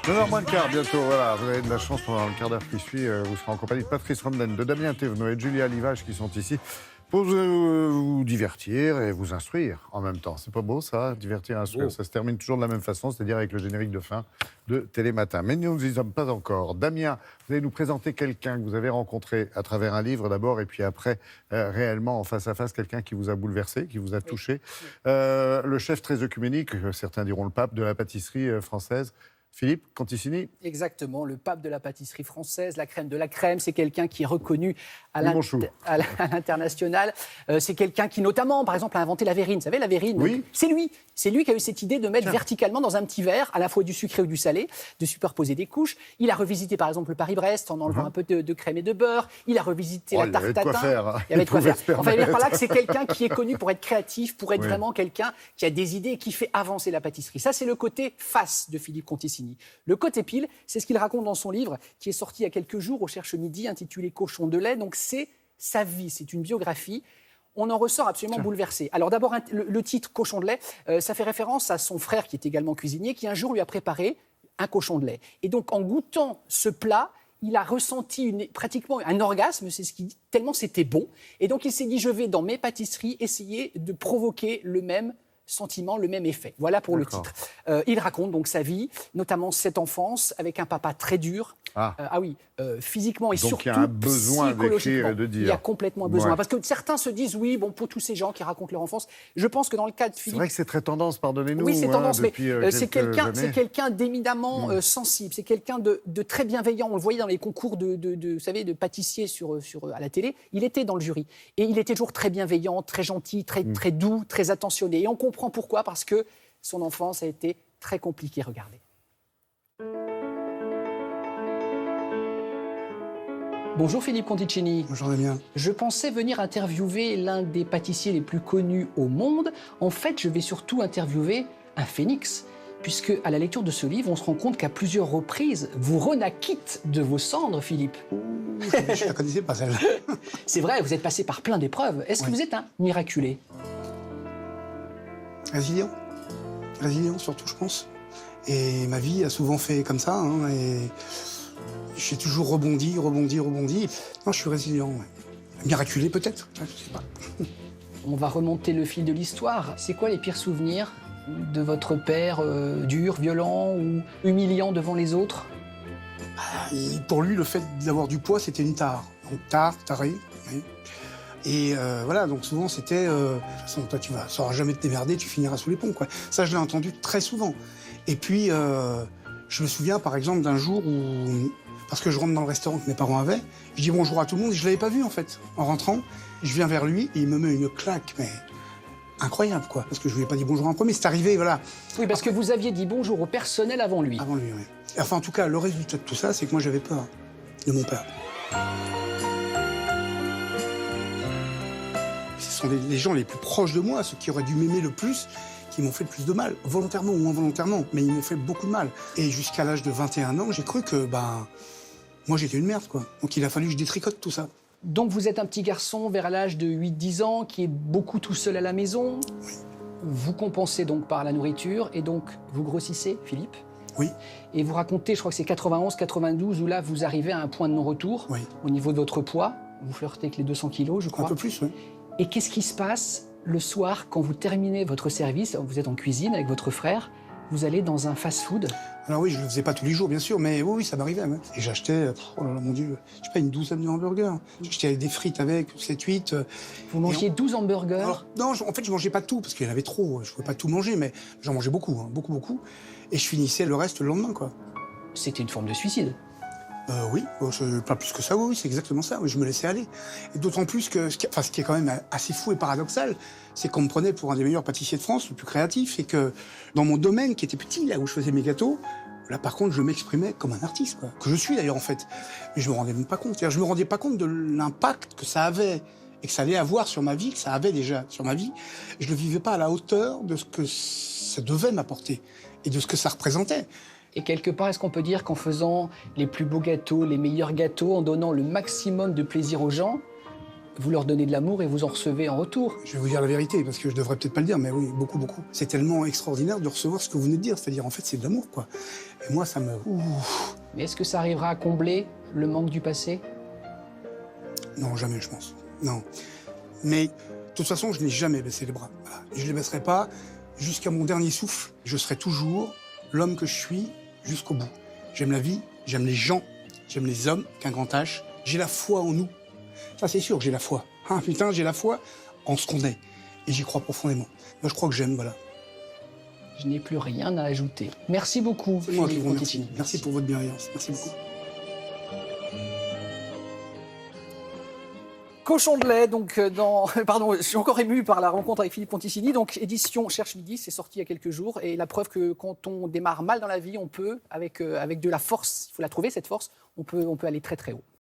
9h moins le quart, bientôt, voilà. Vous avez de la chance pendant le quart d'heure qui suit. Vous serez en compagnie de Patrice Ramden, de Damien Thévenot et de Julia Livage qui sont ici pour vous divertir et vous instruire en même temps. C'est pas beau, ça, divertir et instruire. Ça se termine toujours de la même façon, c'est-à-dire avec le générique de fin de Télématin. Mais nous n'y sommes pas encore. Damien, vous allez nous présenter quelqu'un que vous avez rencontré à travers un livre d'abord, et puis après, réellement, en face à face, quelqu'un qui vous a bouleversé, qui vous a touché. Le chef très œcuménique, certains diront le pape de la pâtisserie française, Philippe Conticini. Exactement, le pape de la pâtisserie française, la crème de la crème, c'est quelqu'un qui est reconnu à l'international. C'est quelqu'un qui, notamment, par exemple, a inventé la verrine. Vous savez, la verrine, oui. C'est lui qui a eu cette idée de mettre verticalement dans un petit verre, à la fois du sucré ou du salé, de superposer des couches. Il a revisité, par exemple, le Paris-Brest en enlevant un peu de crème et de beurre. Il a revisité la tarte tatin. Il y avait de quoi faire. Enfin, il y avait par là que c'est quelqu'un qui est connu pour être créatif, pour être vraiment quelqu'un qui a des idées et qui fait avancer la pâtisserie. Ça, c'est le côté face de Philippe Conticini. Le côté pile, c'est ce qu'il raconte dans son livre, qui est sorti il y a quelques jours au Cherche Midi, intitulé Cochon de lait. Donc c'est sa vie, c'est une biographie. On en ressort absolument bouleversé. Alors d'abord, le titre Cochon de lait, ça fait référence à son frère qui est également cuisinier, qui un jour lui a préparé un cochon de lait. Et donc en goûtant ce plat, il a ressenti pratiquement un orgasme, c'est ce qu'il dit, tellement c'était bon. Et donc il s'est dit, je vais dans mes pâtisseries essayer de provoquer le même sentiment, le même effet. Voilà pour le titre. Il raconte donc sa vie, notamment cette enfance, avec un papa très dur. Physiquement et donc, surtout il y a un besoin psychologiquement. d'écrire et de dire. Il y a complètement besoin. Parce que certains se disent, oui, bon, pour tous ces gens qui racontent leur enfance, je pense que dans le cas de Philippe... C'est vrai que c'est très tendance, pardonnez-nous. Oui, c'est tendance, mais c'est quelques quelqu'un d'éminemment sensible, c'est quelqu'un de très bienveillant. On le voyait dans les concours vous savez, de pâtissiers à la télé. Il était dans le jury. Et il était toujours très bienveillant, très gentil, très doux, très attentionné. Et on comprend pourquoi, parce que son enfance a été très compliquée. Regardez. Bonjour Philippe Conticini. Bonjour Damien. Je pensais venir interviewer l'un des pâtissiers les plus connus au monde. En fait, je vais surtout interviewer un phénix, puisque à la lecture de ce livre, on se rend compte qu'à plusieurs reprises, vous renaquitte de vos cendres, Philippe. Je ne la connaissais pas celle-là. C'est vrai, vous êtes passé par plein d'épreuves. Est-ce que vous êtes un miraculé? Résilient. Résilient surtout, je pense. Et ma vie a souvent fait comme ça, et j'ai toujours rebondi. Non, je suis résilient. Miraculé peut-être, je sais pas. On va remonter le fil de l'histoire. C'est quoi les pires souvenirs de votre père, dur, violent ou humiliant devant les autres? Et pour lui, le fait d'avoir du poids, c'était une tare. Donc taré. Oui. Et voilà, donc souvent c'était, de toute façon, toi tu sauras jamais te démerder, tu finiras sous les ponts, quoi. Ça, je l'ai entendu très souvent. Et puis, je me souviens par exemple d'un jour où, parce que je rentre dans le restaurant que mes parents avaient, je dis bonjour à tout le monde, et je l'avais pas vu en fait. En rentrant, je viens vers lui et il me met une claque, mais incroyable, quoi. Parce que je lui ai pas dit bonjour en premier, c'est arrivé, voilà. Oui, parce que vous aviez dit bonjour au personnel avant lui. Avant lui, oui. Enfin, en tout cas, le résultat de tout ça, c'est que moi j'avais peur de mon père. Ce sont les gens les plus proches de moi, ceux qui auraient dû m'aimer le plus, qui m'ont fait le plus de mal, volontairement ou involontairement, mais ils m'ont fait beaucoup de mal. Et jusqu'à l'âge de 21 ans, j'ai cru que, moi j'étais une merde, quoi. Donc il a fallu que je détricote tout ça. Donc vous êtes un petit garçon vers l'âge de 8-10 ans qui est beaucoup tout seul à la maison. Oui. Vous compensez donc par la nourriture et donc vous grossissez, Philippe. Oui. Et vous racontez, je crois que c'est 91, 92, où là vous arrivez à un point de non-retour au niveau de votre poids. Vous flirtez avec les 200 kilos, je crois. Un peu plus, oui. Et qu'est-ce qui se passe le soir quand vous terminez votre service? Vous êtes en cuisine avec votre frère, vous allez dans un fast-food. Alors oui, je le faisais pas tous les jours, bien sûr, mais oui, ça m'arrivait. Ouais. Et j'achetais, oh là là, mon Dieu, je sais pas, une douzaine de hamburgers. J'achetais des frites avec, 7, 8. Vous mangiez 12 hamburgers? Alors, non, en fait, je mangeais pas tout, parce qu'il y en avait trop. Je pouvais pas tout manger, mais j'en mangeais beaucoup, beaucoup. Et je finissais le reste le lendemain, quoi. C'était une forme de suicide. Oui, pas plus que ça, oui, c'est exactement ça. Oui, je me laissais aller. Et d'autant plus que, ce qui est quand même assez fou et paradoxal, c'est qu'on me prenait pour un des meilleurs pâtissiers de France, le plus créatif, et que dans mon domaine qui était petit, là où je faisais mes gâteaux, là par contre, je m'exprimais comme un artiste, quoi. Que je suis d'ailleurs en fait. Mais je me rendais même pas compte. C'est-à-dire, je me rendais pas compte de l'impact que ça avait et que ça allait avoir sur ma vie, que ça avait déjà sur ma vie. Je le vivais pas à la hauteur de ce que ça devait m'apporter et de ce que ça représentait. Et quelque part, est-ce qu'on peut dire qu'en faisant les plus beaux gâteaux, les meilleurs gâteaux, en donnant le maximum de plaisir aux gens, Vous leur donnez de l'amour et vous en recevez en retour. Je vais vous dire la vérité, parce que je devrais peut-être pas le dire, mais oui, beaucoup, beaucoup. C'est tellement extraordinaire de recevoir ce que vous venez de dire, c'est-à-dire en fait c'est de l'amour, quoi. Et moi ça me... Mais est-ce que ça arrivera à combler le manque du passé? Non, jamais, je pense. Non. Mais de toute façon, je n'ai jamais baissé les bras. Voilà. Et je ne les baisserai pas jusqu'à mon dernier souffle. Je serai toujours l'homme que je suis jusqu'au bout. J'aime la vie, j'aime les gens, j'aime les hommes, qu'un grand H. J'ai la foi en nous. Ça, c'est sûr que j'ai la foi. Ah, putain, j'ai la foi en ce qu'on est. Et j'y crois profondément. Moi, je crois que j'aime, voilà. Je n'ai plus rien à ajouter. Merci beaucoup. C'est moi qui Philippe vous remercie. Conticini. Merci pour votre bienveillance. Merci beaucoup. Cochon de lait, donc pardon, je suis encore ému par la rencontre avec Philippe Conticini. Donc édition Cherche Midi, c'est sorti il y a quelques jours, et la preuve que quand on démarre mal dans la vie, on peut, avec de la force, il faut la trouver cette force, on peut aller très très haut.